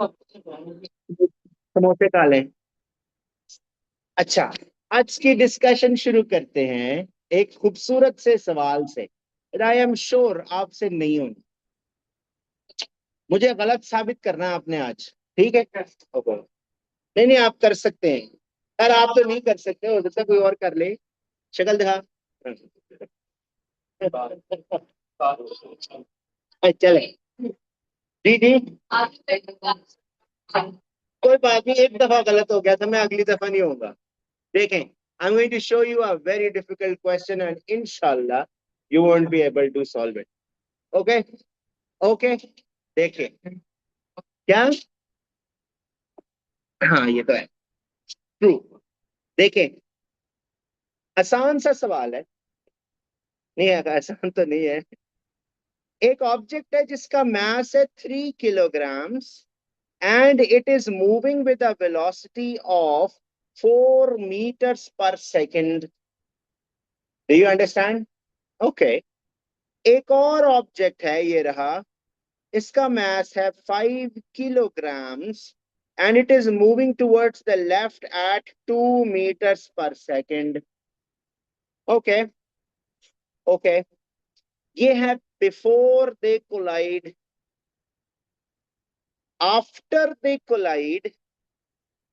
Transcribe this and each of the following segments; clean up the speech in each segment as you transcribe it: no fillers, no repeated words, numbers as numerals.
समोसे खा लें। अच्छा, आज की डिस्कशन शुरू करते हैं एक खूबसूरत से सवाल से। आई एम श्योर आपसे नहीं होंगे। मुझे गलत साबित करना है आपने आज। ठीक है? ओके। नहीं नहीं, आप कर सकते हैं। यार आप तो नहीं कर सकते, हो सकता है कोई और कर ले। शक्ल दिखा। चले। जी जी। कोई बात नहीं, एक दफा गलत हो गया था, मैं अगली दफा नहीं होगा। देखें, I am going to show you a very difficult question and इंशाल्लाह you won't be able to solve it. Okay. Okay. देखिए। क्या? हाँ, ये तो है। ट्रू। देखें, आसान सा सवाल है। नहीं है, आसान तो नहीं है। एक ऑब्जेक्ट है जिसका मास है 3 kilograms and it is moving with a velocity of 4 meters per second. Do you understand? Okay. एक और ऑब्जेक्ट है, ये रहा। इसका मास है 5 kilograms and it is moving towards the left at 2 meters per second. Okay. Okay. ये है before they collide. After they collide,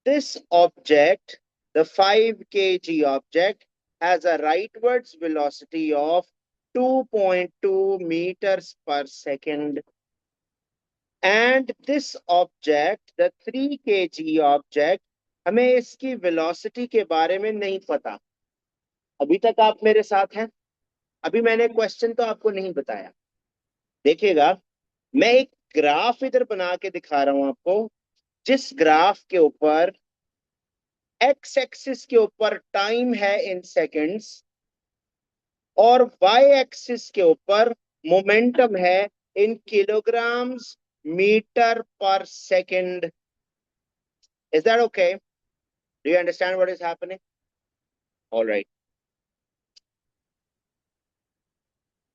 this object, the 5 kg object, has a rightwards velocity of 2.2 meters per second. And this object, the 3 kg object, हमें इसकी velocity के बारे में नहीं पता। अभी तक आप मेरे साथ हैं? अभी मैंने क्वेश्चन तो आपको नहीं बताया। देखिएगा, मैं एक ग्राफ इधर बना के दिखा रहा हूं आपको, जिस ग्राफ के ऊपर एक्स एक्सिस के ऊपर टाइम है इन सेकंड्स और वाई एक्सिस के ऊपर मोमेंटम है in kilograms metre per second. Is that okay? Do you understand what is happening? All right.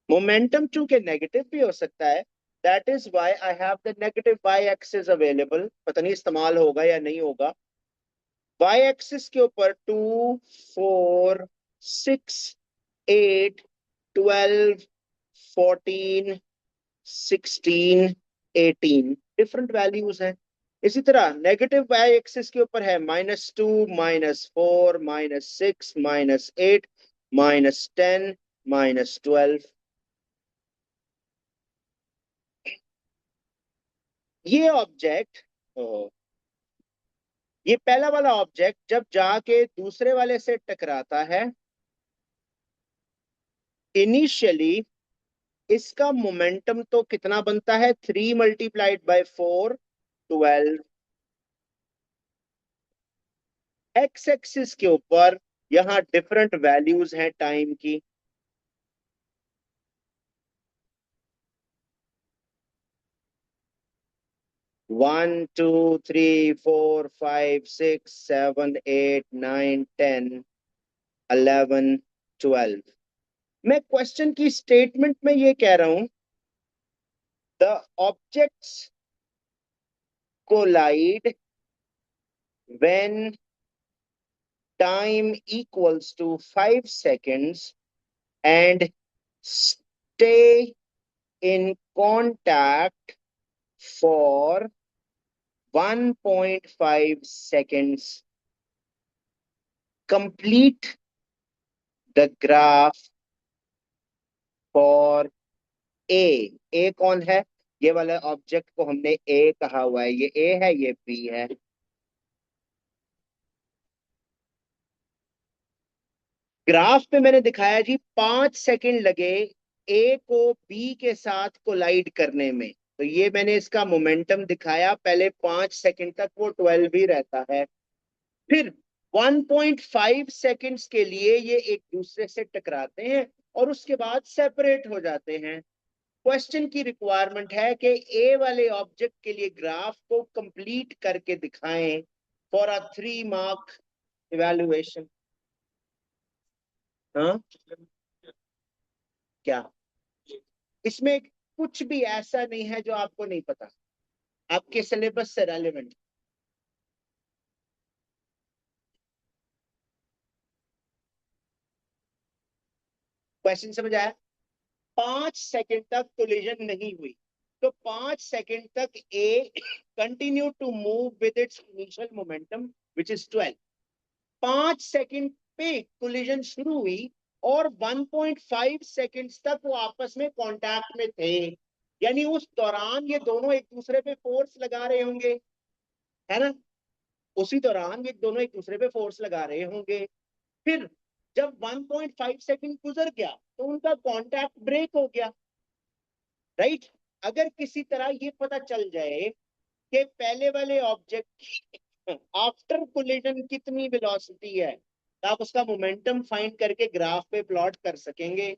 Momentum चूंकि नेगेटिव भी हो सकता है, that is why I have the negative Y axis available. पता नहीं इस्तेमाल होगा या नहीं होगा। वाई एक्सिस के ऊपर 2, 4, 6, 8, 12, 14, 16, 18 डिफरेंट वैल्यूज हैं। इसी तरह नेगेटिव वाई एक्सिस के ऊपर है -2, -4, -6, -8, -10, -12। ये ऑब्जेक्ट, ये पहला वाला ऑब्जेक्ट जब जाके दूसरे वाले से टकराता है, इनिशियली इसका मोमेंटम तो कितना बनता है? 3 × 4 12। एक्स एक्सिस के ऊपर यहां डिफरेंट वैल्यूज हैं टाइम की। 1, 2, 3, 4, 5, 6, 7, 8, 9, 10, 11, 12। मैं क्वेश्चन की स्टेटमेंट में ये कह रहा हूं, the objects collide when time equals to 5 seconds and stay in contact for 1.5 seconds. Complete the graph for A. A कौन है? ये वाला ऑब्जेक्ट को हमने A कहा हुआ है। ये A है, ये B है। ग्राफ पे मैंने दिखाया जी 5 सेकंड लगे ए को बी के साथ कोलाइड करने में। तो ये मैंने इसका मोमेंटम दिखाया। पहले 5 सेकंड तक वो 12 ही रहता है। फिर 1.5 सेकंड्स के लिए ये एक दूसरे से टकराते हैं और उसके बाद सेपरेट हो जाते हैं। क्वेश्चन की रिक्वायरमेंट है कि ए वाले ऑब्जेक्ट के लिए ग्राफ को कंप्लीट करके दिखाएं फॉर अ 3 मार्क इवेल्युएशन। हाँ, क्या? इसमें कुछ भी ऐसा नहीं है जो आपको नहीं पता। आपके सिलेबस से रेलिवेंट। क्वेश्चन समझ आया? 5 सेकंड तक कोलिजन नहीं हुई तो 5 सेकंड तक uh continue to move with its initial momentum which is 12। 5 second पे कोलिजन शुरू हुई और 1.5 सेकंड्स तक वो आपस में कांटेक्ट में थे, यानी उस दौरान ये दोनों एक दूसरे पे फोर्स लगा रहे होंगे, है ना? उसी दौरान ये दोनों एक दूसरे पे फोर्स लगा रहे होंगे। फिर जब 1.5 सेकंड गुजर गया तो उनका कांटेक्ट ब्रेक हो गया, राइट? अगर किसी तरह ये पता चल जाए कि पहले वाले ऑब्जेक्ट की आफ्टर कोलिजन कितनी वेलोसिटी है, तो आप उसका मोमेंटम फाइंड करके ग्राफ पे प्लॉट कर सकेंगे।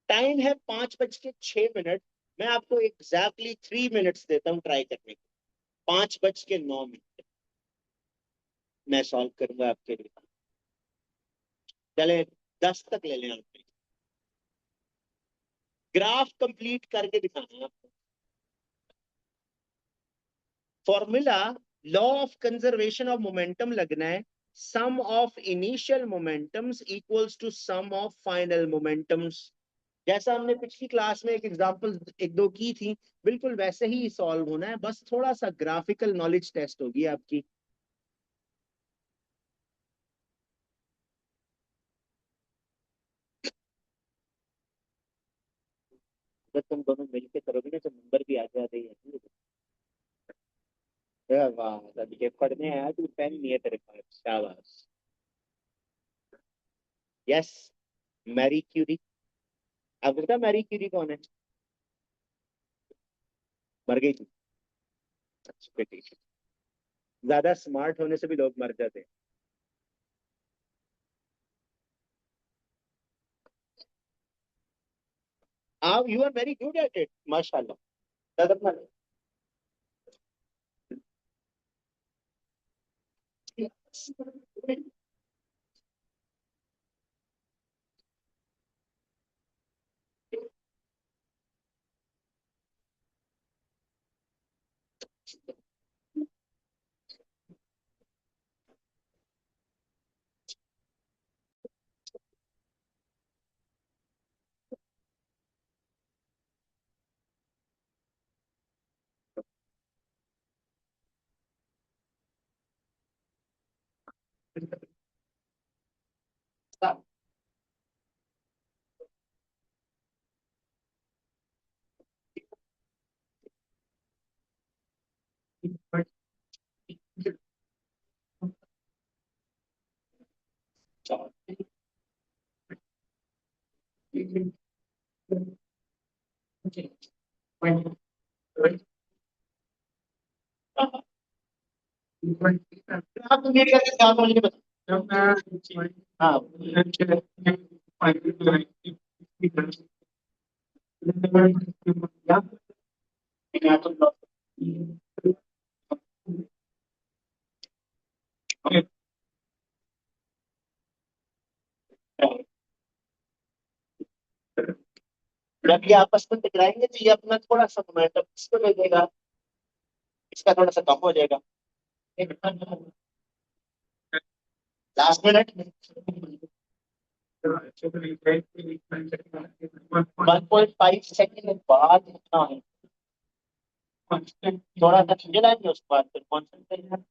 टाइम है 5:06। मैं आपको एग्जैक्टली 3 मिनट्स देता हूँ ट्राई करने को। 5:09 मैं सॉल्व करूंगा आपके लिए। चले 10 तक ले लें आपने। ग्राफ कंप्लीट करके दिखाना है आपको। Formula law of conservation of momentum लगना है। Sum of initial momentums equals to sum of final momentums. जैसा हमने पिछली क्लास में एक एग्जांपल एक दो की थी, बिल्कुल वैसे ही सॉल्व होना है, बस थोड़ा सा ग्राफिकल नॉलेज टेस्ट होगी आपकी। अगर तुम दोनों मिलकर करोगे ना तो नंबर भी आ जाते हैं। वाह, अभी ये पढ़ने आया तू, पेन नहीं है तेरे पास, शाबाश। Yes, Marie Curie. अब बता मैरी क्यूरी कौन है? मर गई थी? अच्छा बेटी, ज्यादा स्मार्ट होने से भी लोग मर जाते हैं। आप you are very good at it, माशाल्लाह। दादा अपना आप तो मेरे करके काम मुझे बता। हाँ, जब ये आपस में टकराएंगे तो ये अपना थोड़ा सा मोमेंटम इसको ले देगा, इसका थोड़ा सा कम हो जाएगा। लास्ट मिनट 1.5 सेकंड बाद इतना है। थोड़ा सा खींचे लाएंगे उसके बाद फिर कॉन्सेंट्रेट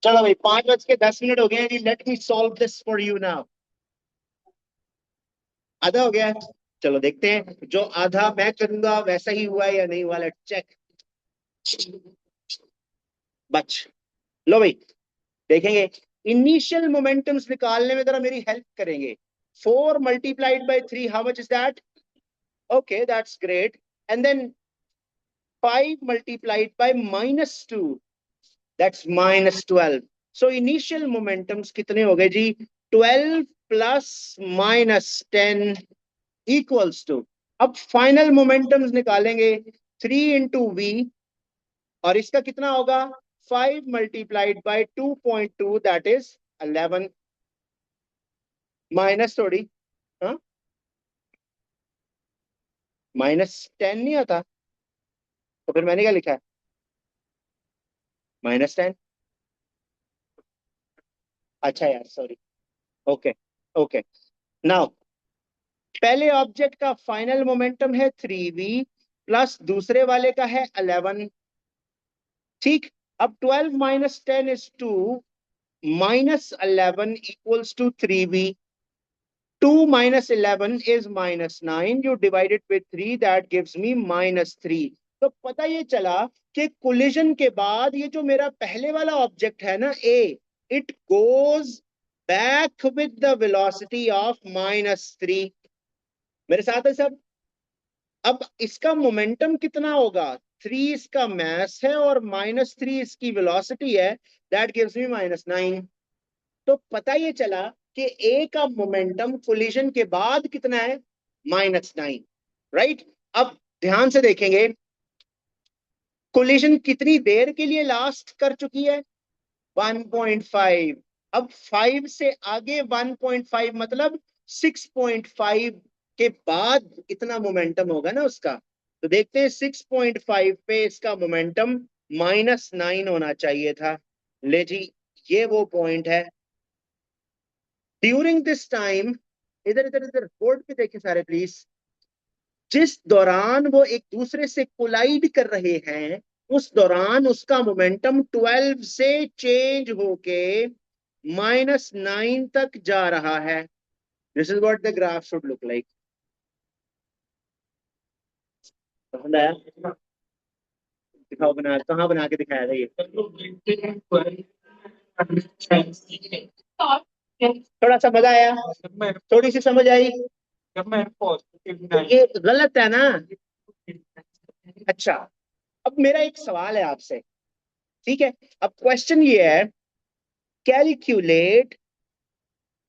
चलो भाई, 5:10 हो गए हैं। Let me solve this for you now. आधा हो गया है। चलो देखते हैं जो आधा मैं करूंगा वैसा ही हुआ है या नहीं हुआ। Let check. बच लो भाई, देखेंगे। इनिशियल मोमेंटम्स निकालने में जरा मेरी हेल्प करेंगे। 4 multiplied by 3, how much is that? Okay, that's great. And then 5 multiplied by -2, that's -12. So initial momentums कितने हो गए जी? 12 plus -10 equals to, अब फाइनल मोमेंटम्स निकालेंगे, 3 into v, और इसका कितना होगा? 5 multiplied by 2.2, that is 11, minus थोड़ी, हाँ, -10 नहीं आता, तो फिर मैंने क्या लिखा है? -10। अच्छा यार, सॉरी। Okay, okay. नाउ पहले ऑब्जेक्ट का फाइनल मोमेंटम है 3v प्लस दूसरे वाले का है 11, ठीक। अब 12 minus 10 is 2, -11 equals to 3v। 2 minus 11 is -9. You divide it with 3, that gives me -3. तो पता ये चला कि कोलिजन के बाद ये जो मेरा पहले वाला ऑब्जेक्ट है ना, uh, it goes back with the velocity of -3। मेरे साथ है सब? अब इसका मोमेंटम कितना होगा? 3 इसका मास है और -3 इसकी वेलोसिटी है, दैट गिव्स मी -9। तो पता ये चला कि ए का मोमेंटम कोलिजन के बाद कितना है? -9, राइट। अब ध्यान से देखेंगे, कोलिजन कितनी देर के लिए लास्ट कर चुकी है? 1.5। अब 5 से आगे 1.5 मतलब 6.5 के बाद इतना मोमेंटम होगा ना उसका। तो देखते हैं, 6.5 पे इसका मोमेंटम -9 होना चाहिए था। ले जी, ये वो पॉइंट है। ड्यूरिंग दिस टाइम, इधर इधर इधर बोर्ड पे देखें सारे प्लीज, जिस दौरान वो एक दूसरे से कोलाइड कर रहे हैं, उस दौरान उसका मोमेंटम 12 से चेंज होके -9 तक जा रहा है। This is what the graph should look like. समझ आया? दिखाओ, बना कहाँ बना के दिखाया था ये? थोड़ा सा मजा आया? थोड़ी सी समझ आई? तो ये गलत है ना? अच्छा, अब मेरा एक सवाल है आपसे, ठीक है? अब क्वेश्चन ये है, calculate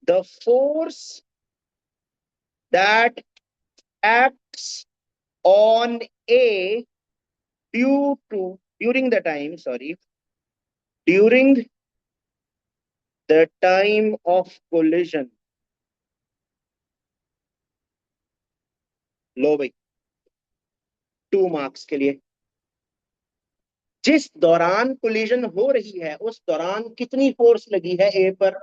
the force that acts on A during the time, sorry, during the time of collision. लो भाई, 2 मार्क्स के लिए। जिस दौरान कोलिजन हो रही है उस दौरान कितनी फोर्स लगी है ए पर?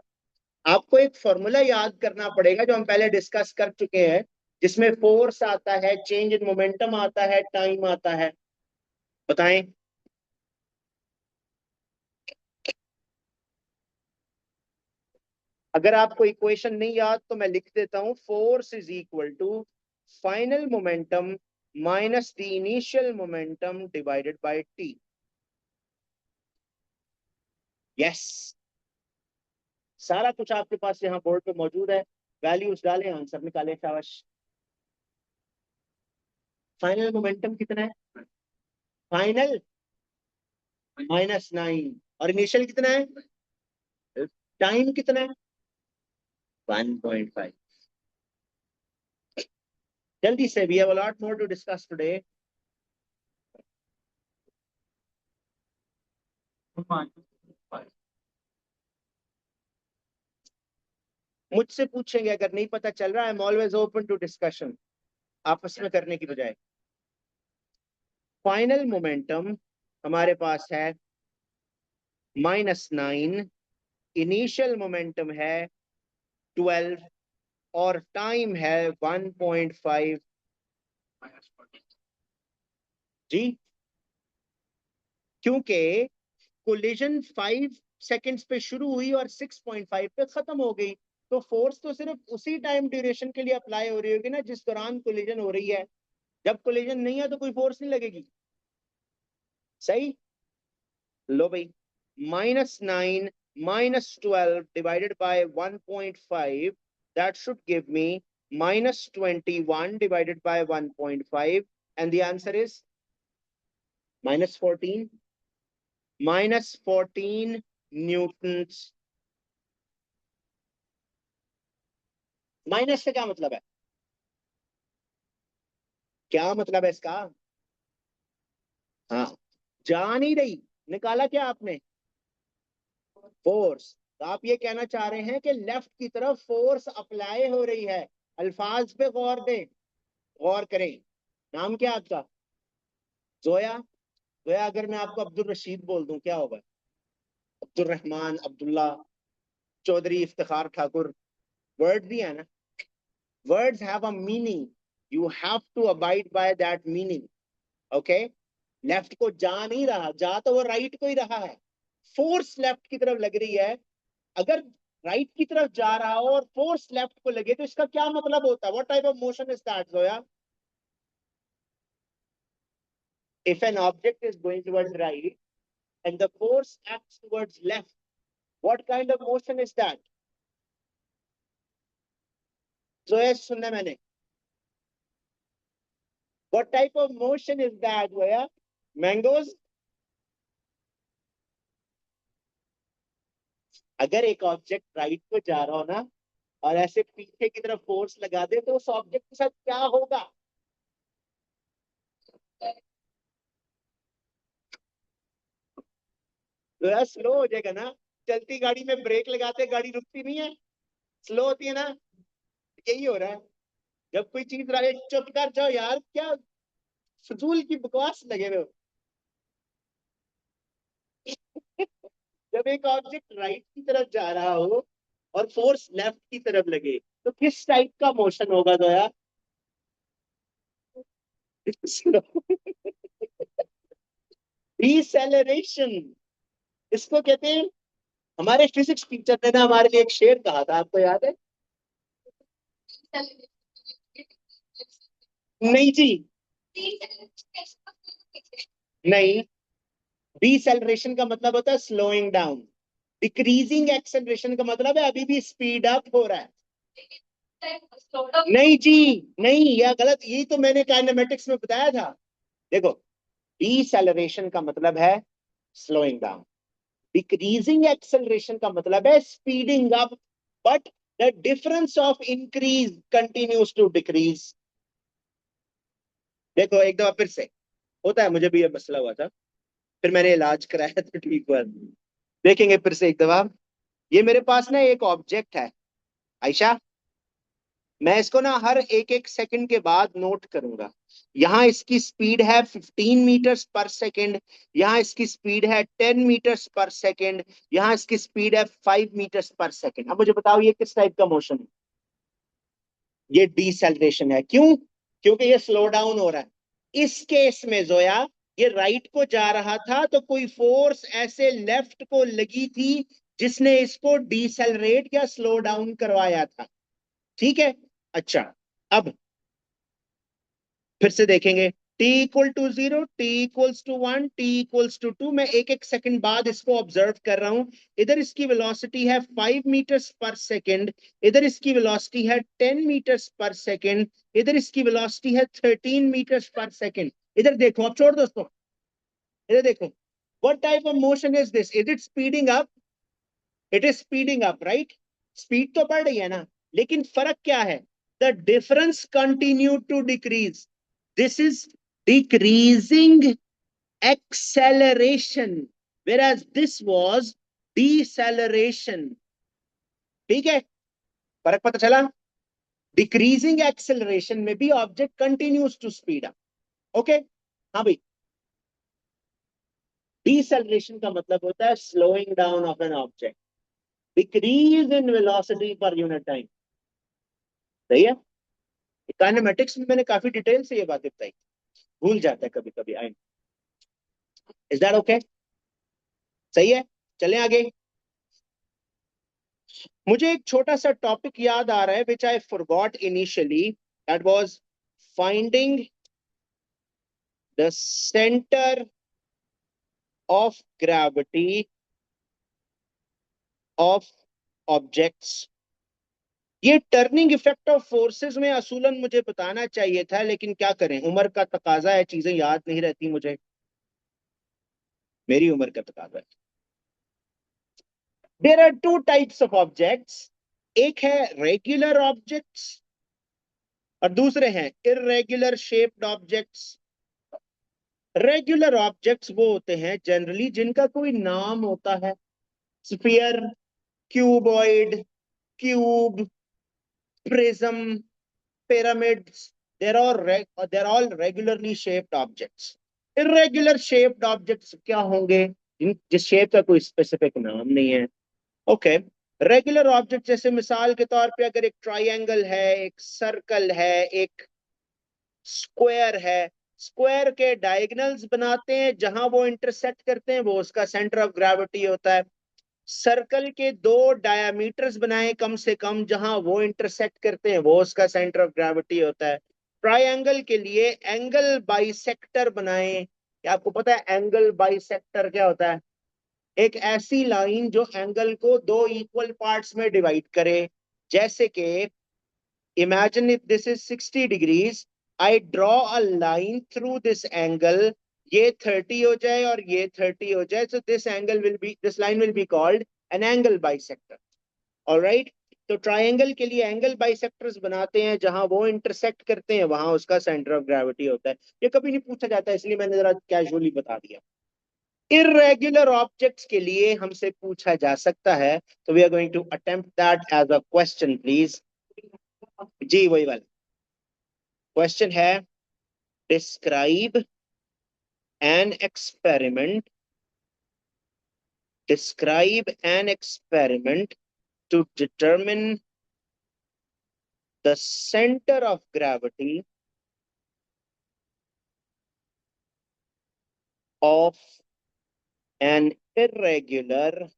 आपको एक फॉर्मूला याद करना पड़ेगा जो हम पहले डिस्कस कर चुके हैं, जिसमें फोर्स आता है, चेंज इन मोमेंटम आता है, टाइम आता है। बताएं। अगर आपको इक्वेशन नहीं याद तो मैं लिख देता हूं, force is equal to final momentum minus the initial momentum divided by T. Yes, सारा कुछ आपके पास यहाँ बोर्ड पे मौजूद है। वैल्यूज डालें, आंसर निकालें, शाबाश। फाइनल मोमेंटम कितना है? फाइनल -9, और इनिशियल कितना है? टाइम कितना है? 1.5। जल्दी से, we have a lot more to discuss today. मुझसे पूछेंगे, अगर नहीं पता चल रहा, I am always open to discussion, आपस में करने की बजाय। फाइनल मोमेंटम हमारे पास है -9, इनिशियल मोमेंटम है 12, और टाइम है 1.5। जी, क्योंकि कोलिजन 5 सेकंड्स पे शुरू हुई और 6.5 पे खत्म हो गई, तो फोर्स तो सिर्फ उसी टाइम ड्यूरेशन के लिए अप्लाई हो रही होगी ना जिस दौरान कोलिजन हो रही है। जब कोलिजन नहीं है तो कोई फोर्स नहीं लगेगी। सही? लो भाई, -9 -12 divided by 1.5, that should give me -21 divided by 1.5, and the answer is -14, -14 Newton. Minus से क्या मतलब है? क्या मतलब है इसका? हाँ, जा नहीं रही, निकाला क्या आपने? फोर्स। तो आप ये कहना चाह रहे हैं कि लेफ्ट की तरफ फोर्स अप्लाई हो रही है। अल्फाज पे गौर दें, गौर करें। नाम क्या आपका? जोया। जोया, अगर मैं आपको अब्दुल रशीद बोल दूं क्या होगा? अब्दुल रहमान, अब्दुल्ला, चौधरी, इफ्तिखार ठाकुर, वर्ड भी है ना? Words have a meaning, you have to abide by that meaning. Okay. Left को जा नहीं रहा, जा तो वो राइट को ही रहा है। फोर्स लेफ्ट की तरफ लग रही है। अगर राइट की तरफ जा रहा हो और फोर्स लेफ्ट को लगे तो इसका क्या मतलब होता है? What type of motion is that, Zoya? If an object is going towards right and the force acts towards left, what kind of motion is that? Zoya, सुनना मैंने। What type of motion is that, Zoya? Mangoes. अगर एक object right को जा रहा हो ना और ऐसे पीछे की तरफ फोर्स लगा दे तो उस ऑब्जेक्ट के साथ क्या होगा? जोया, स्लो हो जाएगा ना। चलती गाड़ी में ब्रेक लगाते गाड़ी रुकती नहीं है, स्लो होती है ना। यही हो रहा है। जब कोई चीज रहे, चुप कर जाओ यार, क्या फजूल की बकवास लगे हुए हो। जब एक ऑब्जेक्ट राइट की तरफ जा रहा हो और फोर्स लेफ्ट की तरफ लगे तो किस टाइप का मोशन होगा तो यार? डिसेलरेशन। इसको कहते हैं। हमारे फिजिक्स टीचर ने ना हमारे लिए एक शेर कहा था, आपको याद है? नहीं जी। नहीं, डिसेलरेशन का मतलब होता है स्लोइंग डाउन। डिक्रीजिंग एक्सेलरेशन का मतलब है अभी भी स्पीड अप हो रहा है। नहीं जी, नहीं, यह गलत, यही तो मैंने काइनेमेटिक्स में बताया था। देखो, डिसेलरेशन का मतलब है स्लोइंग डाउन, डिक्रीजिंग एक्सेलरेशन का मतलब है speeding up, but the difference of increase continues to decrease. देखो एक दफा फिर से, होता है, मुझे भी ये मसला हुआ था, फिर मैंने इलाज कराया तो ठीक हुआ। देखेंगे फिर से एक दफा। ये मेरे पास ना एक ऑब्जेक्ट है, आयशा। मैं इसको ना हर एक एक सेकंड के बाद नोट करूंगा। यहाँ इसकी स्पीड है 15 मीटर्स पर सेकेंड, यहाँ इसकी स्पीड है 10 मीटर्स पर सेकेंड, यहाँ इसकी स्पीड है 5 मीटर्स पर सेकेंड। अब मुझे बताओ ये किस टाइप का मोशन है? ये डिसेलरेशन है। क्यों? क्योंकि ये स्लो डाउन हो रहा है। इस केस में जोया, ये राइट को जा रहा था तो कोई फोर्स ऐसे लेफ्ट को लगी थी जिसने इसको डिसेलरेट या स्लो डाउन करवाया था। ठीक है। अच्छा, अब फिर से देखेंगे। t = 0, t = 1, t = 2। मैं एक एक सेकंड बाद इसको ऑब्जर्व कर रहा हूं। इधर इसकी वेलोसिटी है 5 मीटर्स पर सेकेंड, इधर इसकी वेलोसिटी है 10 मीटर्स पर सेकेंड, इधर इसकी वेलोसिटी है 13 मीटर्स पर सेकेंड। इधर देखो, अब छोड़ दोस्तों, इधर देखो। What type of motion is this? Is it speeding up? It is speeding up, right? Speed तो बढ़ रही है ना, लेकिन फर्क क्या है? The difference continue to decrease. This is decreasing acceleration, whereas this was deceleration। ठीक है, फर्क पता चला? डिक्रीजिंग एक्सेलरेशन में भी object continues to speed up. Okay. हाँ भाई, डिसेलरेशन का मतलब होता है slowing down of an object, decrease in velocity per unit time. सही है। काइनेमेटिक्स में मैंने काफी डिटेल से ये बातें बताई, भूल जाता है कभी कभी। आई, इज दैट ओके? सही है। चलें आगे। मुझे एक छोटा सा टॉपिक याद आ रहा है which I forgot initially, that was finding the centre of gravity of objects. ये टर्निंग इफेक्ट ऑफ फोर्सेस में असूलन मुझे बताना चाहिए था, लेकिन क्या करें, उम्र का तकाजा है, चीजें याद नहीं रहती मुझे। मेरी उम्र का तकाजा है। There are two types of objects, एक है रेगुलर ऑब्जेक्ट्स और दूसरे हैं irregular shaped objects. Regular objects वो होते हैं जनरली जिनका कोई नाम होता है, sphere, cuboid, cube, prism, pyramids. They're all regularly shaped objects. Irregular shaped objects क्या होंगे, जिस शेप का कोई स्पेसिफिक नाम नहीं है। ओके, रेगुलर ऑब्जेक्ट जैसे मिसाल के तौर पे अगर एक ट्राइंगल है, एक सर्कल है, एक स्क्वायर है, स्क्वायर के डायगोनल्स बनाते हैं, जहां वो इंटरसेक्ट करते हैं वो उसका सेंटर ऑफ ग्रेविटी होता है। सर्कल के दो डायमीटर्स बनाए कम से कम, जहां वो इंटरसेक्ट करते हैं वो उसका सेंटर ऑफ ग्रेविटी होता है। ट्रायंगल के लिए एंगल बाइसेक्टर बनाए। क्या आपको पता है एंगल बाइसेक्टर क्या होता है? एक ऐसी लाइन जो एंगल को दो इक्वल पार्ट्स में डिवाइड करे। जैसे कि imagine if this is 60 degrees, I draw a line through this angle, ये 30 हो जाए और ये 30 हो जाए, so this line will be called an angle bisector. All right, तो ट्रायंगल के लिए एंगल बाइसेक्टर्स बनाते हैं, जहां वो इंटरसेक्ट करते हैं वहां उसका सेंटर ऑफ ग्रेविटी होता है। ये कभी नहीं पूछा जाता, इसलिए मैंने जरा कैजुअली बता दिया। इररेगुलर ऑब्जेक्ट्स के लिए हमसे पूछा जा सकता है, तो we are going to attempt that as a question please. जी वही वाला क्वेश्चन है, describe an experiment, describe an experiment to determine the center of gravity of an irregularly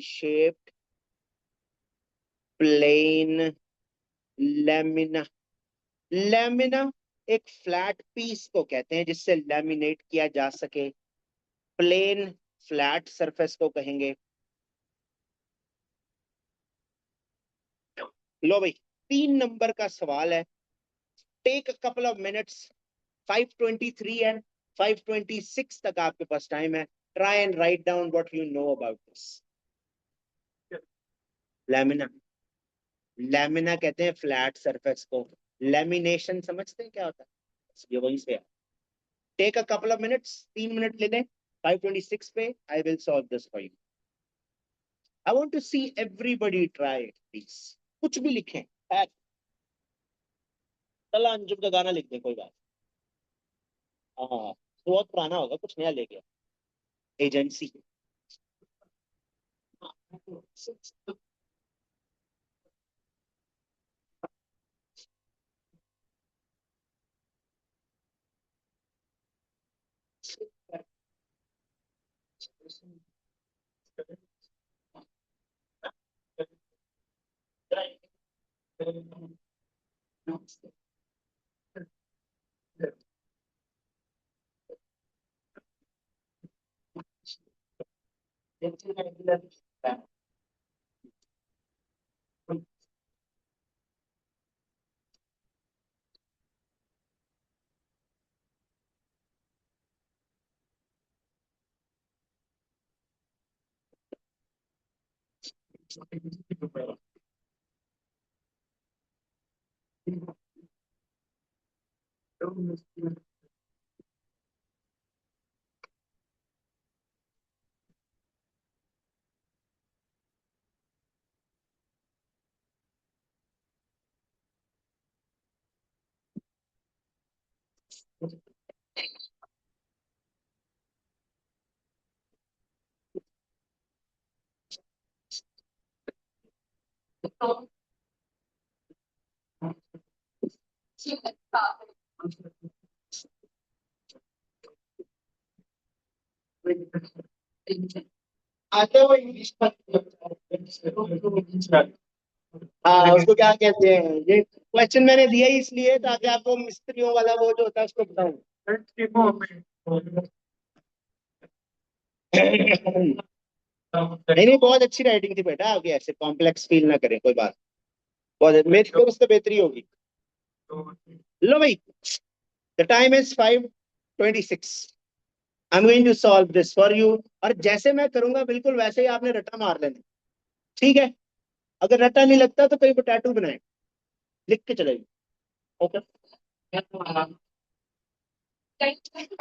shaped plane lamina। Lamina एक फ्लैट पीस को कहते हैं जिससे laminate किया जा सके। प्लेन फ्लैट सरफेस को कहेंगे। लो भाई, 3 नंबर का सवाल है। Take a couple of minutes, 5:23 है, 5:26 तक आपके पास टाइम है। Try and write down what you know about this. Lamina, lamina कहते हैं फ्लैट सरफेस को। लेमिनेशन समझते हैं क्या होता है? ये वहीं से है। Take a couple of minutes, 3 minute ले लें। 5:26 पे I will solve this for you. I want to see everybody try it please. कुछ भी लिखें। चला अंजुम का गाना लिख दे, कोई बात। हाँ, तो बहुत पुराना होगा, कुछ नया ले गया। एजेंसी। आते हुए इंग्लिश। हाँ, उसको क्या कहते हैं? ये क्वेश्चन मैंने दिया ही इसलिए ताकि आपको मिस्त्रियों वाला वो जो होता है उसको बताऊं। नहीं नहीं, बहुत अच्छी राइटिंग थी बेटा, आगे ऐसे कॉम्प्लेक्स फील ना करें, कोई बात। बहुत मेरी तरफ से बेहतरी होगी। लो भाई, the time is 5:26। I am going to solve this for you. और जैसे मैं करूंगा बिल्कुल वैसे ही आपने रट्टा मार लेना, ठीक है? अगर रट्टा नहीं लगता तो कहीं पर टैटू बनाए, लिख के चलेगी। Okay,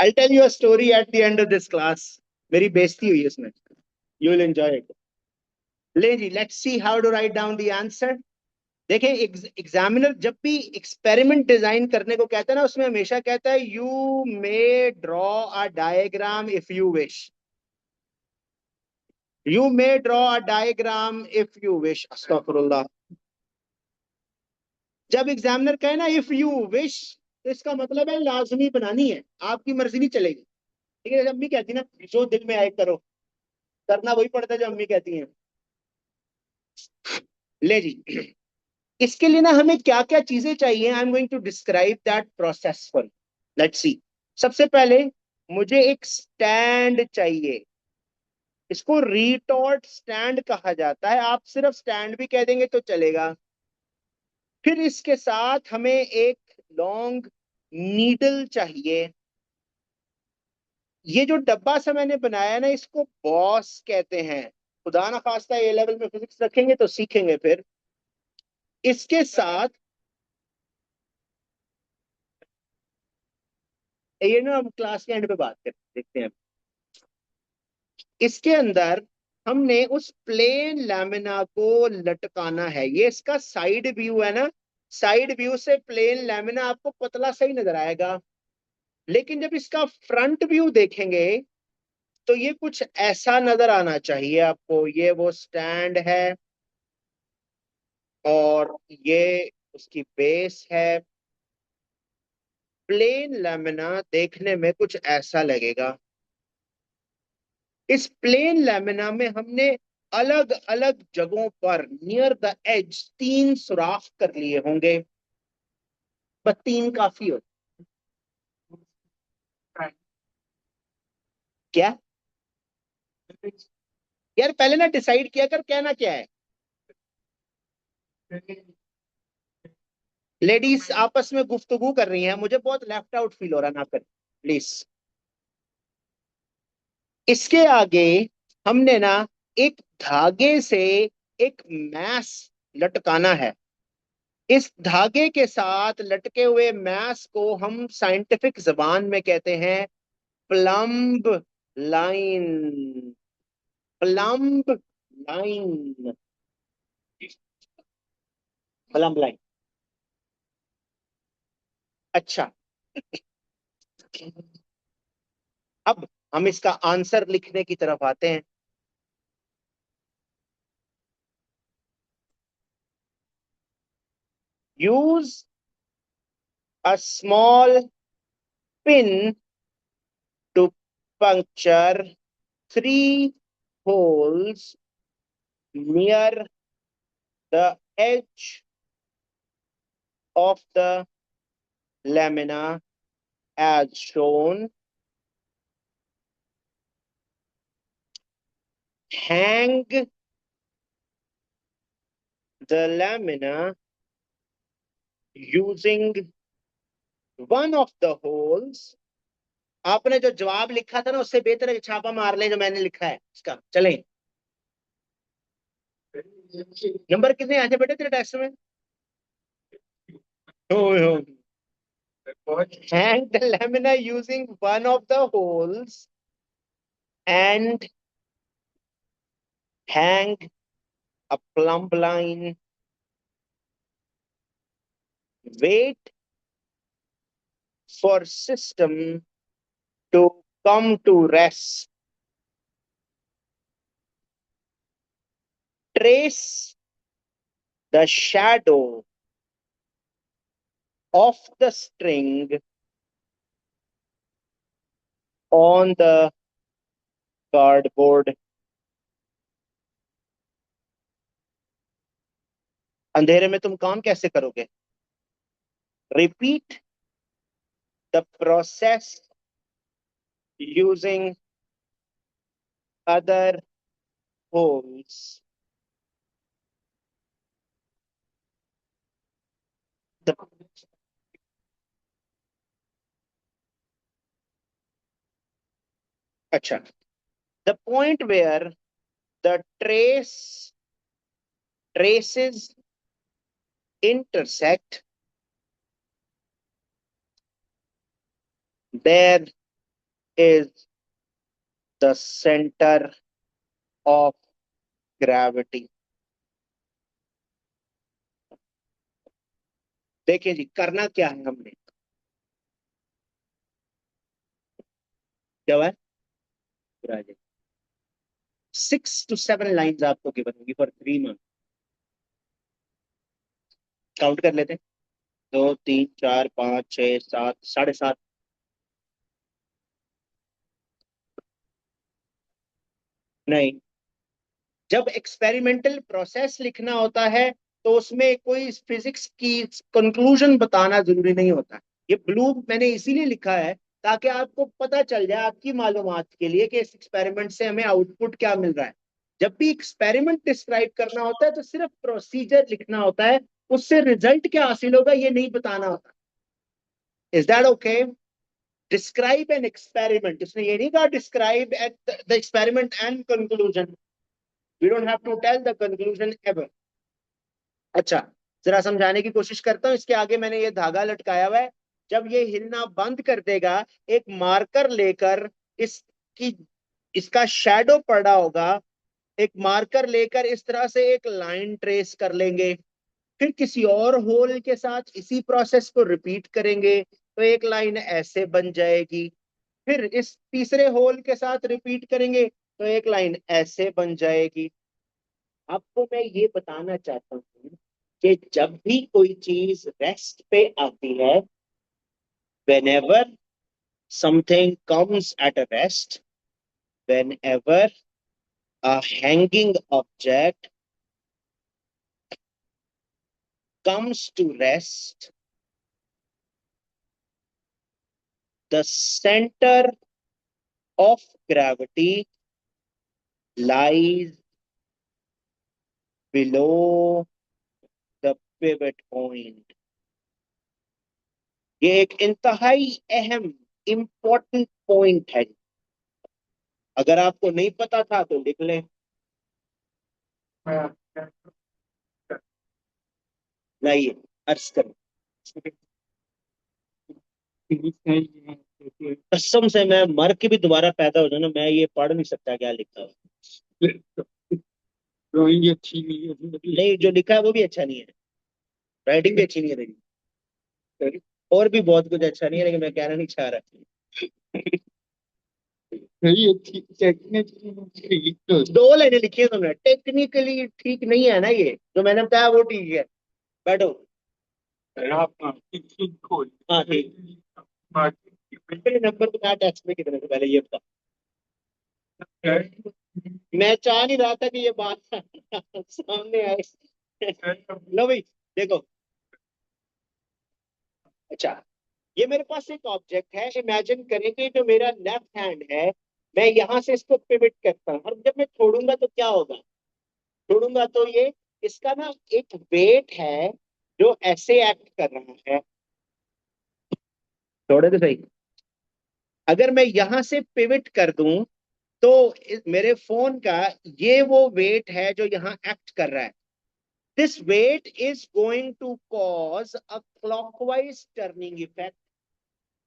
I tell you a story at the end of this class. मेरी बेइज्जती हुई इसमें, यू विल एंजॉय इट। ले जी, let's see how to write down the answer. देखें, एग्जामिनर जब भी एक्सपेरिमेंट डिजाइन करने को कहता है ना, उसमें हमेशा कहता है you may draw a diagram if you wish. You may draw a diagram if you wish, अस्तगफुरुल्लाह। जब एग्जामिनर कहे ना इफ यू विश, तो इसका मतलब है लाजमी बनानी है, आपकी मर्जी नहीं चलेगी। ठीक है, जब अम्मी कहती है ना जो दिल में आए करो, करना वही पड़ता है जो अम्मी कहती हैं। ले जी, इसके लिए ना हमें क्या क्या चीजें चाहिए, I am going to describe that process for. Let's see. सबसे पहले मुझे एक स्टैंड चाहिए, इसको रिटॉर्ट स्टैंड कहा जाता है, आप सिर्फ स्टैंड भी कह देंगे तो चलेगा। फिर इसके साथ हमें एक लॉन्ग नीडल चाहिए। ये जो डब्बा सा मैंने बनाया है ना, इसको बॉस कहते हैं। खुदा ना खास्ता ए लेवल में फिजिक्स रखेंगे तो सीखेंगे फिर। इसके साथ ये ना हम क्लास के एंड पे बात करते देखते हैं। इसके अंदर हमने उस प्लेन लैमिना को लटकाना है, ये इसका साइड व्यू है ना। साइड व्यू से प्लेन लैमिना आपको पतला सा ही नजर आएगा, लेकिन जब इसका फ्रंट व्यू देखेंगे तो ये कुछ ऐसा नजर आना चाहिए आपको। ये वो स्टैंड है और ये उसकी बेस है। प्लेन लैमिना देखने में कुछ ऐसा लगेगा। इस प्लेन लैमिना में हमने अलग अलग जगहों पर नियर द एज 3 सुराख कर लिए होंगे, बस 3 काफी हो। क्या यार, पहले ना डिसाइड किया कर कहना क्या है। लेडीज आपस में गुफ्तगू कर रही हैं, मुझे बहुत लेफ्ट आउट फील हो रहा है, ना कर प्लीज। इसके आगे हमने ना एक धागे से एक मैस लटकाना है। इस धागे के साथ लटके हुए मैस को हम साइंटिफिक जबान में कहते हैं plumb line. Plumb line, plumb line. अच्छा, अब हम इसका आंसर लिखने की तरफ आते हैं। Use a small pin to puncture 3 holes near the edge of the lamina as shown. Hang the lamina using one of the holes। आपने जो जवाब लिखा था ना, उससे बेहतर है कि छापा मार ले जो मैंने लिखा है इसका। चलें, नंबर कितने आए थे बेटे तेरे टेस्ट में? Oh, hang the lamina using one of the holes and hang a plumb line. Wait for system to come to rest. Trace the shadow of the string on the cardboard। अंधेरे में तुम काम कैसे करोगे? Repeat the process using other holes। The, अच्छा, the point where the traces intersect, there is the center of gravity. देखिए जी, करना क्या है हमने, क्या हुआ है? 6 to 7 लाइन्स आपको गिवन होगी फॉर 3 मंथ। काउंट कर लेते हैं, 2 3 4 5 6 7, 7.5। नहीं, जब एक्सपेरिमेंटल प्रोसेस लिखना होता है तो उसमें कोई फिजिक्स की कंक्लूजन बताना जरूरी नहीं होता। ये ब्लू मैंने इसीलिए लिखा है ताकि आपको पता चल जाए, आपकी मालूमात के लिए, कि इस एक्सपेरिमेंट से हमें आउटपुट क्या मिल रहा है। जब भी एक्सपेरिमेंट डिस्क्राइब करना होता है तो सिर्फ प्रोसीजर लिखना होता है, उससे रिजल्ट क्या हासिल होगा ये नहीं बताना होता। Is that okay? Describe an experiment, उसने ये नहीं कहा describe at the experiment and conclusion. We don't have to tell the conclusion ever. अच्छा, जरा समझाने की कोशिश करता हूं। इसके आगे मैंने ये धागा लटकाया हुआ है, जब ये हिलना बंद कर देगा, एक मार्कर लेकर इसकी इसका शैडो पड़ा होगा, एक मार्कर लेकर इस तरह से एक लाइन ट्रेस कर लेंगे, फिर किसी और होल के साथ इसी प्रोसेस को रिपीट करेंगे तो एक लाइन ऐसे बन जाएगी, फिर इस तीसरे होल के साथ रिपीट करेंगे तो एक लाइन ऐसे बन जाएगी। आपको मैं ये बताना चाहता हूँ कि जब भी कोई चीज रेस्ट पे आती है, whenever something comes at a rest, whenever a hanging object comes to rest, the center of gravity lies below the pivot point. ये एक इंतहाई अहम इंपॉर्टेंट पॉइंट है। अगर आपको नहीं पता था तो लिख लें। लाइए, अर्ज करें। कसम से मैं मर के भी दोबारा पैदा हो जाना, मैं ये पढ़ नहीं सकता क्या लिखा है। ड्राइंग अच्छी नहीं है, नहीं जो लिखा है वो भी अच्छा नहीं है, राइटिंग भी अच्छी नहीं है मेरी, और भी बहुत कुछ अच्छा नहीं है, लेकिन मैं कहना नहीं चाह रहा। ये टेक्निकली दो लाइनें लिखी है तुमने, टेक्निकली ठीक नहीं है ना, ये जो मैंने बताया वो ठीक है। बैठो। हाँ ठीक। मेरे नंबर तो टेक्स्ट में कितने थे पहले ये बता। मैं चाह नहीं रहा था कि ये बात सामने आए। लो भाई, देखो। अच्छा, ये मेरे पास एक ऑब्जेक्ट है, इमेजिन करें कि जो मेरा लेफ्ट हैंड है, मैं यहां से इसको पिवट करता हूँ, और जब मैं छोड़ूंगा तो क्या होगा? छोड़ूंगा तो ये, इसका ना एक वेट है जो ऐसे एक्ट कर रहा है। छोड़े तो सही। अगर मैं यहां से पिवट कर दूं तो मेरे फोन का ये वो वेट है जो यहाँ एक्ट कर रहा है। This weight is going to cause a clockwise turning effect.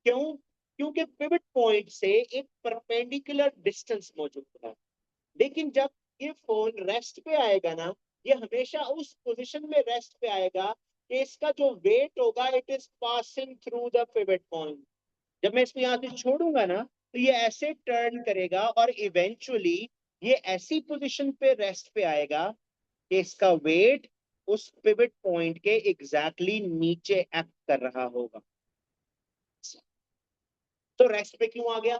क्यों? क्योंकि पिवट पॉइंट से एक परपेंडिकुलर डिस्टेंस मौजूद है। लेकिन जब ये फोन रेस्ट पे आएगा ना, ये हमेशा उस पोजीशन में रेस्ट पे आएगा कि इसका जो वेट होगा it is passing through the pivot point. जब मैं इसको यहाँ से छोड़ूंगा ना तो ये ऐसे टर्न करेगा और इवेंचुअली ये ऐसी पोजीशन पे रेस्ट पे आएगा कि इसका वेट उस पिवट पॉइंट के एग्जैक्टली नीचे एक्ट कर रहा होगा। तो रेस्ट पे क्यों आ गया?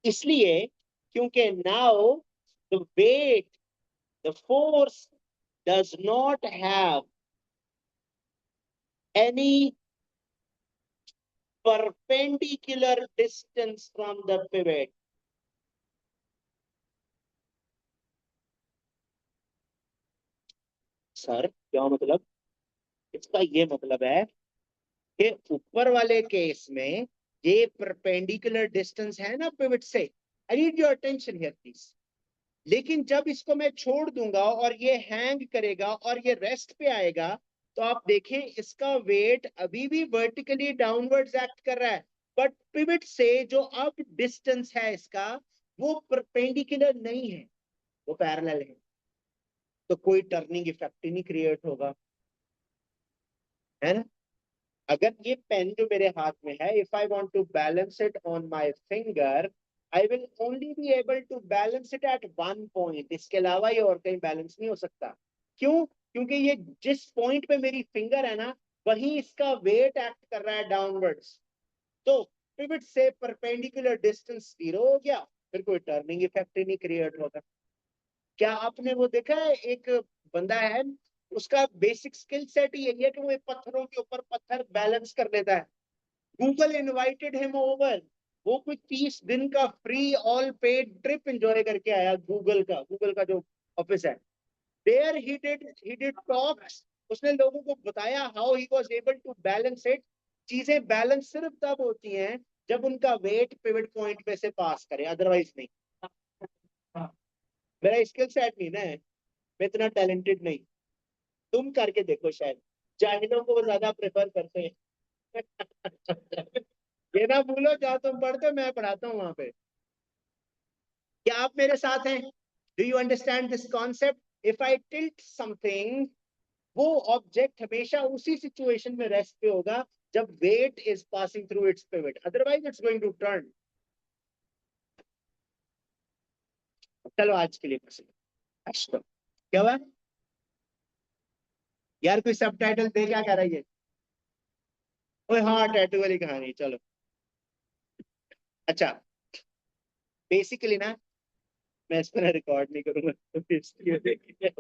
इसलिए क्योंकि now the weight, the force does not have any perpendicular distance from the pivot. Sir क्या मतलब? इसका ये मतलब है कि ऊपर वाले केस में ये परपेंडिकुलर डिस्टेंस है ना पिवट से, I need your attention here please. लेकिन जब इसको मैं छोड़ दूंगा और ये हैंग करेगा और ये रेस्ट पे आएगा, तो आप देखें इसका वेट अभी भी वर्टिकली डाउनवर्ड्स एक्ट कर रहा है, बट पिवट से जो अब डिस्टेंस है इसका, वो परपेंडिकुलर नहीं है, वो पैरेलल है। तो कोई टर्निंग इफेक्ट ही नहीं क्रिएट होगा, है ना। अगर ये पेन जो मेरे हाथ में है, if I want to balance it on my finger, I will only be able to balance it at one point, इसके अलावा ये और कहीं बैलेंस नहीं हो सकता। क्यों? क्योंकि ये जिस पॉइंट पे मेरी फिंगर है ना, वहीं इसका वेट एक्ट कर रहा है डाउनवर्ड्स। तो पिवट से परपेंडिकुलर डिस्टेंस जीरो हो गया, फिर कोई टर्निंग इफेक्ट ही नहीं क्रिएट होगा। क्या आपने वो देखा है, एक बंदा है, उसका बेसिक स्किल सेट ही यही है कि वो पत्थरों के ऊपर पत्थर बैलेंस कर लेता है। गूगल इनवाइटेड हिम ओवर, वो कोई 30 दिन का free all paid trip enjoy करके आया, गूगल का जो ऑफिस है। देयर ही डिड टॉक्स, उसने लोगों को बताया how he was able to balance it. चीजें बैलेंस सिर्फ तब होती हैं जब उनका वेट पिवट पॉइंट पे से पास करे, अदरवाइज नहीं। मेरा स्किल सेट नहीं ना है, मैं इतना टैलेंटेड नहीं। तुम करके देखो, शायद जाहिलों को वो ज्यादा प्रेफर करते हैं। ये ना भूलो, जहाँ तुम पढ़ते हो मैं पढ़ाता हूँ वहां पे। क्या आप मेरे साथ हैं? Do you understand this concept? If I tilt something, वो ऑब्जेक्ट हमेशा उसी सिचुएशन में रेस्ट पे होगा जब weight is passing through its pivot, otherwise it's going to turn. चलो आज के लिए बस इतना। क्या हुआ यार, कोई सब टाइटल दे, क्या कह रही है? ओए हाँ, टैटू वाली कहानी, चलो। अच्छा, बेसिकली ना, मैं इस पर रिकॉर्ड नहीं करूंगा, तो इसलिए देखिए।